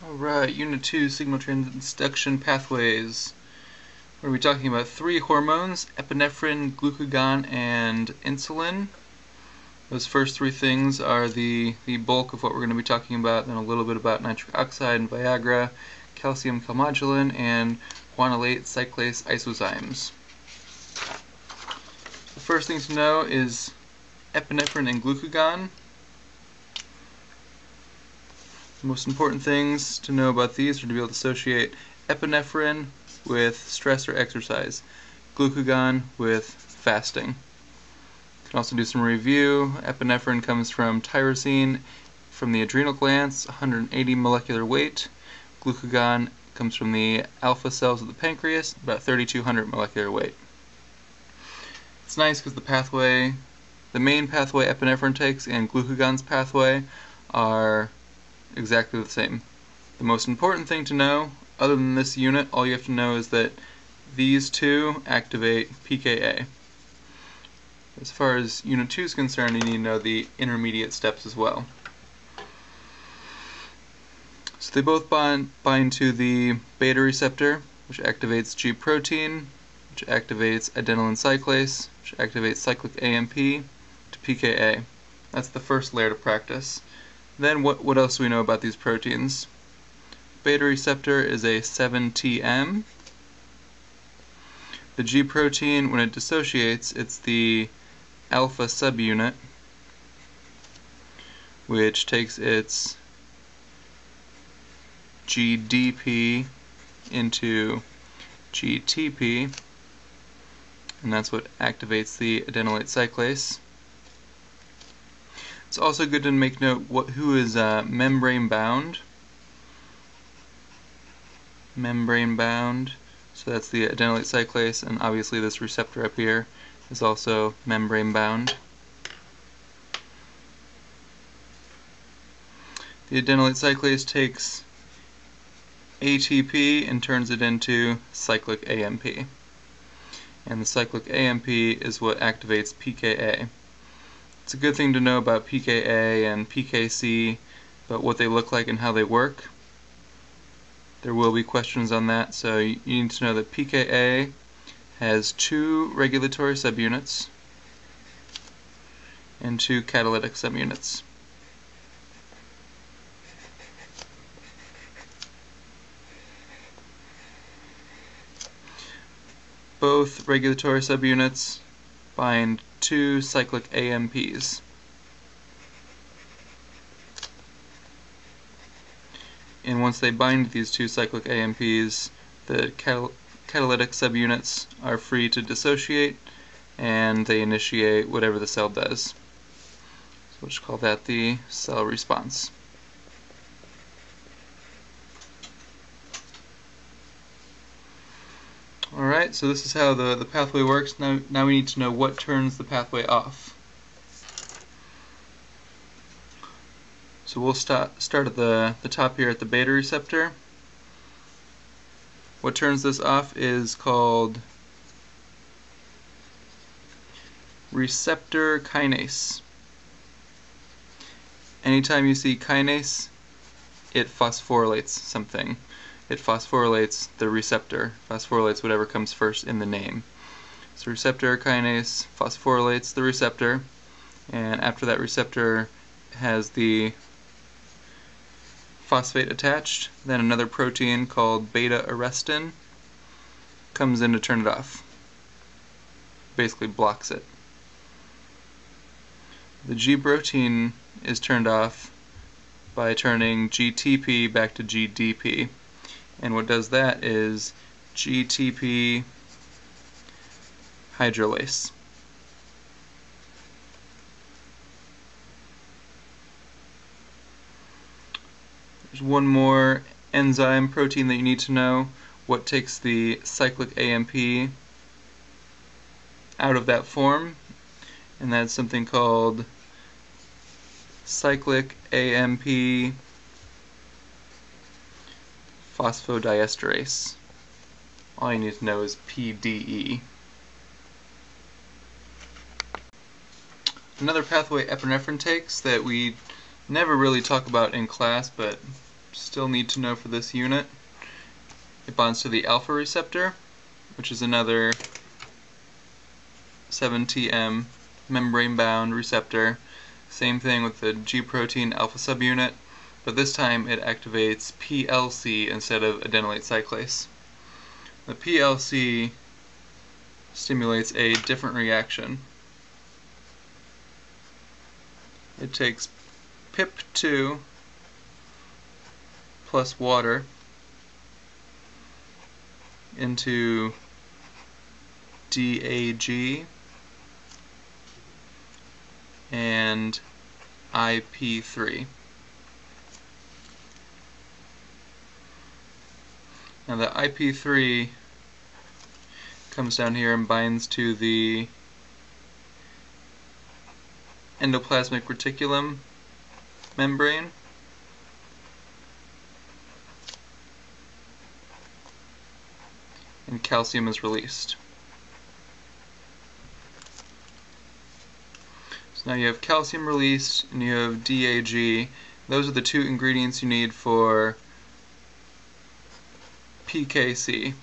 Alright, Unit 2, Signal Transduction Pathways. We're going to be talking about three hormones, epinephrine, glucagon, and insulin. Those first three things are the bulk of what we're going to be talking about, then a little bit about nitric oxide and Viagra, calcium calmodulin, and guanylate cyclase isozymes. The first thing to know is epinephrine and glucagon. The most important things to know about these are to be able to associate epinephrine with stress or exercise, glucagon with fasting. You can also do some review. Epinephrine comes from tyrosine from the adrenal glands, 180 molecular weight. Glucagon comes from the alpha cells of the pancreas, about 3,200 molecular weight. It's nice because the main pathway epinephrine takes and glucagon's pathway are exactly the same. The most important thing to know, other than this unit, all you have to know is that these two activate pKa. As far as Unit 2 is concerned, you need to know the intermediate steps as well. So they both bind to the beta receptor, which activates G protein, which activates adenylyl cyclase, which activates cyclic AMP to pKa. That's the first layer to practice. Then what else do we know about these proteins? Beta receptor is a 7-TM. The G protein, when it dissociates, it's the alpha subunit, which takes its GDP into GTP, and that's what activates the adenylate cyclase. It's also good to make note who is membrane bound. Membrane bound, so that's the adenylate cyclase, and obviously this receptor up here is also membrane bound. The adenylate cyclase takes ATP and turns it into cyclic AMP. And the cyclic AMP is what activates pKa. It's a good thing to know about pKa and pKc, about what they look like and how they work. There will be questions on that, so you need to know that pKa has two regulatory subunits and two catalytic subunits. Both regulatory subunits bind two cyclic AMPs. And once they bind these two cyclic AMPs, the catalytic subunits are free to dissociate, and they initiate whatever the cell does. So we'll just call that the cell response. Alright, so this is how the pathway works. Now we need to know what turns the pathway off. So we'll start at the top here at the beta receptor. What turns this off is called receptor kinase. Anytime you see kinase, it phosphorylates something. It phosphorylates the receptor, phosphorylates whatever comes first in the name. So receptor kinase phosphorylates the receptor, and after that receptor has the phosphate attached, then another protein called beta-arrestin comes in to turn it off. Basically blocks it. The G protein is turned off by turning GTP back to GDP. And what does that is GTP hydrolase. There's one more enzyme protein that you need to know. What takes the cyclic AMP out of that form, and that's something called cyclic AMP phosphodiesterase. All you need to know is PDE. Another pathway epinephrine takes that we never really talk about in class, but still need to know for this unit. It bonds to the alpha receptor, which is another 7TM membrane-bound receptor. Same thing with the G protein alpha subunit, but this time it activates PLC instead of adenylate cyclase. The PLC stimulates a different reaction. It takes PIP2 plus water into DAG and IP3. Now the IP3 comes down here and binds to the endoplasmic reticulum membrane, and calcium is released. So now you have calcium released and you have DAG. Those are the two ingredients you need for PKC,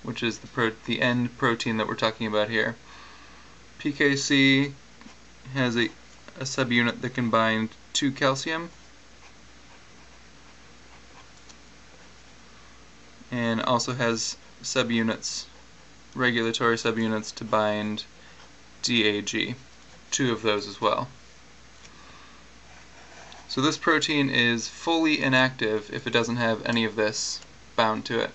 which is the end protein that we're talking about here. PKC has a subunit that can bind to calcium and also has subunits, regulatory subunits to bind DAG, two of those as well. So this protein is fully inactive if it doesn't have any of this bound to it.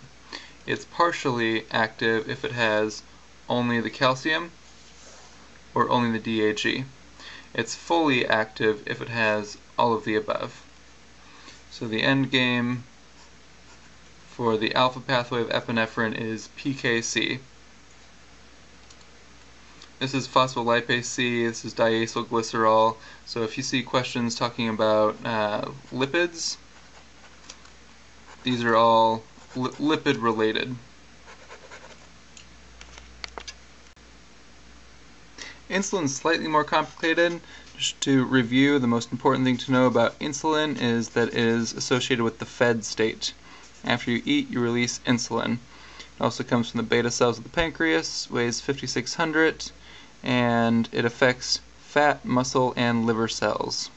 It's partially active if it has only the calcium or only the DAG. It's fully active if it has all of the above. So the end game for the alpha pathway of epinephrine is PKC. This is phospholipase C, this is diacylglycerol. So if you see questions talking about lipids, these are all lipid related. Insulin is slightly more complicated. Just to review, the most important thing to know about insulin is that it is associated with the fed state. After you eat, you release insulin. It also comes from the beta cells of the pancreas, weighs 5,600, and it affects fat, muscle, and liver cells.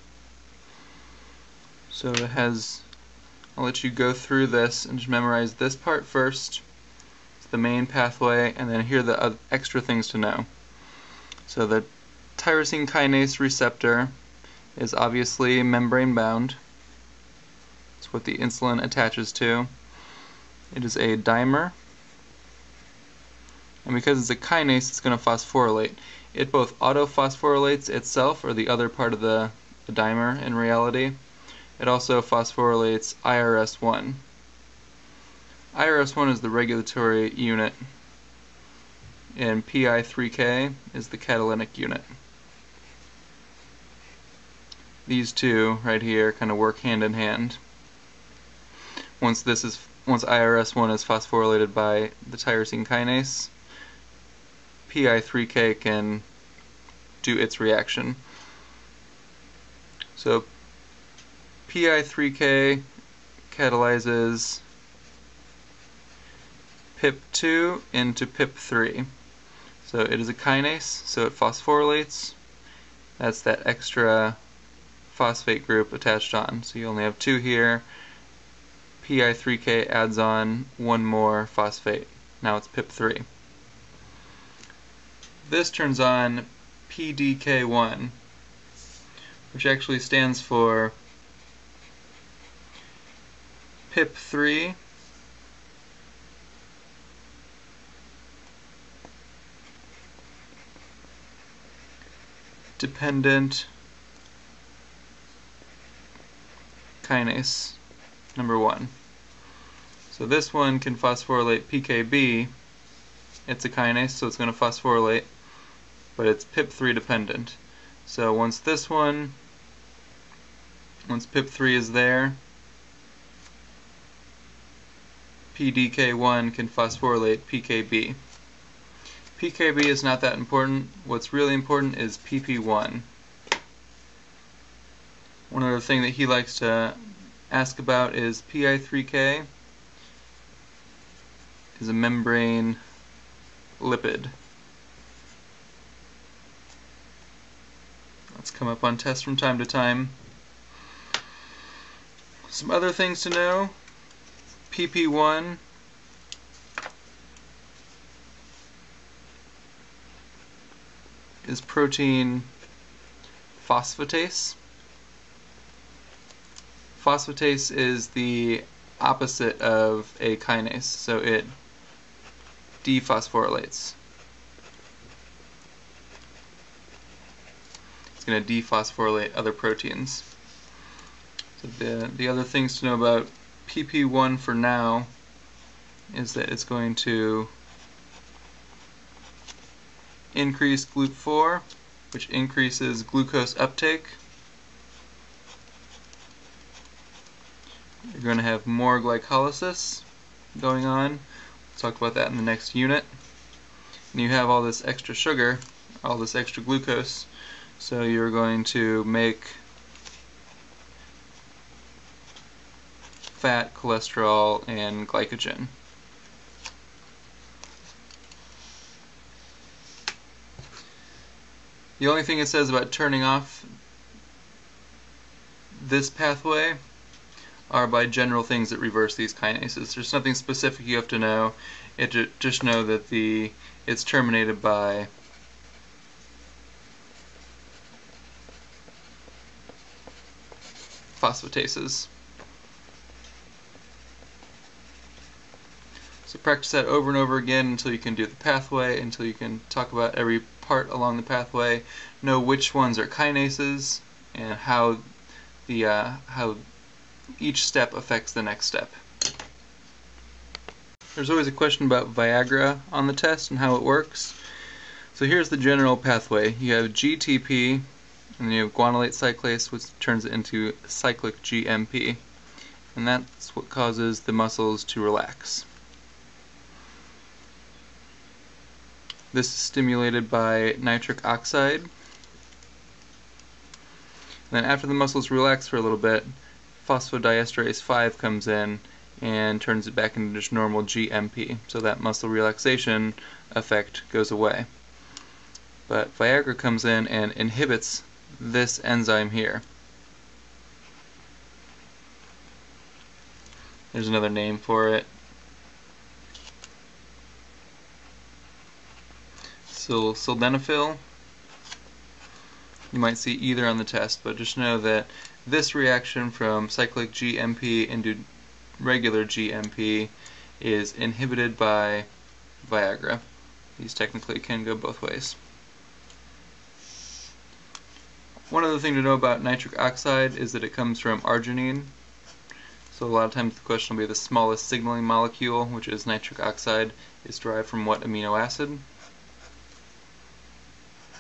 So it has, I'll let you go through this and just memorize this part first. It's the main pathway, and then here are the extra things to know. So the tyrosine kinase receptor is obviously membrane bound. It's what the insulin attaches to. It is a dimer, and because it's a kinase, it's going to phosphorylate. It both autophosphorylates itself, or the other part of the dimer in reality. It also phosphorylates IRS1. IRS1 is the regulatory unit, and PI3K is the catalytic unit. These two right here kind of work hand in hand. Once IRS1 is phosphorylated by the tyrosine kinase, PI3K can do its reaction. So PI3K catalyzes PIP2 into PIP3. So it is a kinase, so it phosphorylates. That's that extra phosphate group attached on. So you only have two here. PI3K adds on one more phosphate. Now it's PIP3. This turns on PDK1, which actually stands for PIP3 dependent kinase number 1. So this one can phosphorylate PKB. It's a kinase, so it's going to phosphorylate, but it's PIP3 dependent. So once PIP3 is there, PDK1 can phosphorylate PKB. PKB is not that important. What's really important is PP1. One other thing that he likes to ask about is PI3K is a membrane lipid. That's come up on tests from time to time. Some other things to know. PP1 is protein phosphatase. Phosphatase is the opposite of a kinase, so it dephosphorylates. It's going to dephosphorylate other proteins. So the other things to know about PP1 for now is that it's going to increase GLUT4, which increases glucose uptake. You're going to have more glycolysis going on. We'll talk about that in the next unit. And you have all this extra sugar, all this extra glucose, so you're going to make fat, cholesterol, and glycogen. The only thing it says about turning off this pathway are by general things that reverse these kinases. There's nothing specific you have to know. Just know that it's terminated by phosphatases. So practice that over and over again until you can do the pathway, until you can talk about every part along the pathway, know which ones are kinases, and how each step affects the next step. There's always a question about Viagra on the test and how it works. So here's the general pathway. You have GTP, and then you have guanylate cyclase, which turns it into cyclic GMP. And that's what causes the muscles to relax. This is stimulated by nitric oxide. And then after the muscles relax for a little bit, phosphodiesterase 5 comes in and turns it back into just normal GMP. So that muscle relaxation effect goes away. But Viagra comes in and inhibits this enzyme here. There's another name for it. Sildenafil. You might see either on the test, but just know that this reaction from cyclic GMP into regular GMP is inhibited by Viagra. These technically can go both ways. One other thing to know about nitric oxide is that it comes from arginine. So a lot of times the question will be the smallest signaling molecule, which is nitric oxide, is derived from what amino acid.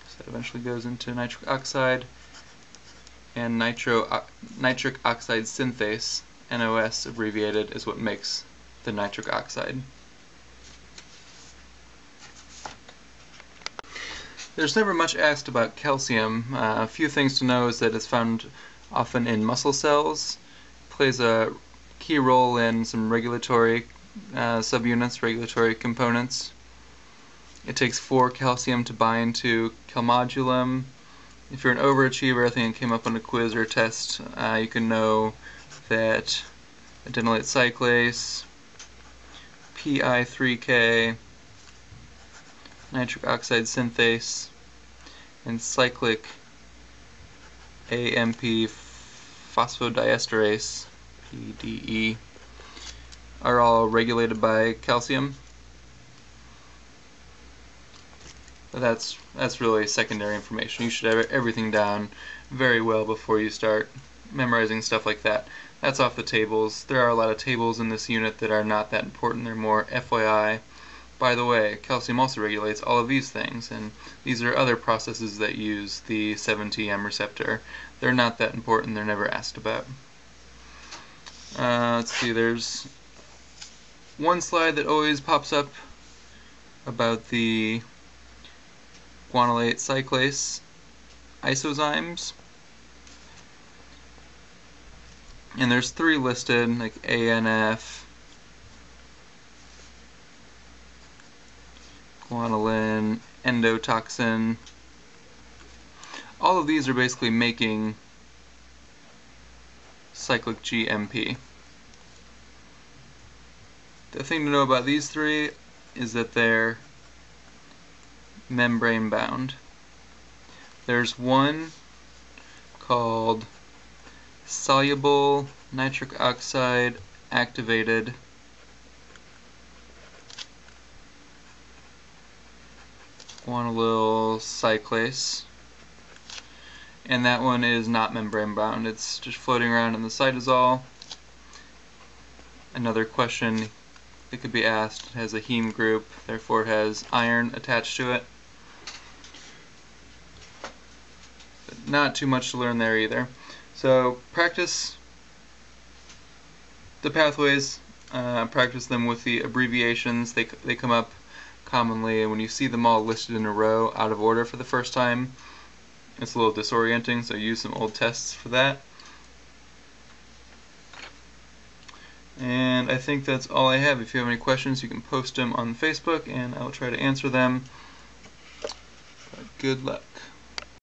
So that eventually goes into nitric oxide, and nitric oxide synthase, NOS abbreviated, is what makes the nitric oxide. There's never much asked about calcium. A few things to know is that it's found often in muscle cells, plays a key role in some regulatory subunits, regulatory components. It takes 4 calcium to bind to calmodulin. If you're an overachiever, I think it came up on a quiz or a test, you can know that adenylate cyclase, PI3K, nitric oxide synthase, and cyclic AMP phosphodiesterase, PDE, are all regulated by calcium. But that's really secondary information. You should have everything down very well before you start memorizing stuff like that. That's off the tables. There are a lot of tables in this unit that are not that important. They're more FYI. By the way, calcium also regulates all of these things, and these are other processes that use the 7-TM receptor. They're not that important. They're never asked about. Let's see, there's one slide that always pops up about the guanylate cyclase isozymes. And there's 3 listed, like ANF, guanylin, endotoxin. All of these are basically making cyclic GMP. The thing to know about these 3 is that they're membrane bound. There's one called soluble nitric oxide activated guanylyl cyclase, and that one is not membrane bound. It's just floating around in the cytosol. Another question that could be asked: it has a heme group, therefore it has iron attached to it. But not too much to learn there either. So practice the pathways, practice them with the abbreviations. They come up commonly, and when you see them all listed in a row out of order for the first time, it's a little disorienting, so use some old tests for that. And I think that's all I have. If you have any questions, you can post them on Facebook, and I'll try to answer them. Good luck.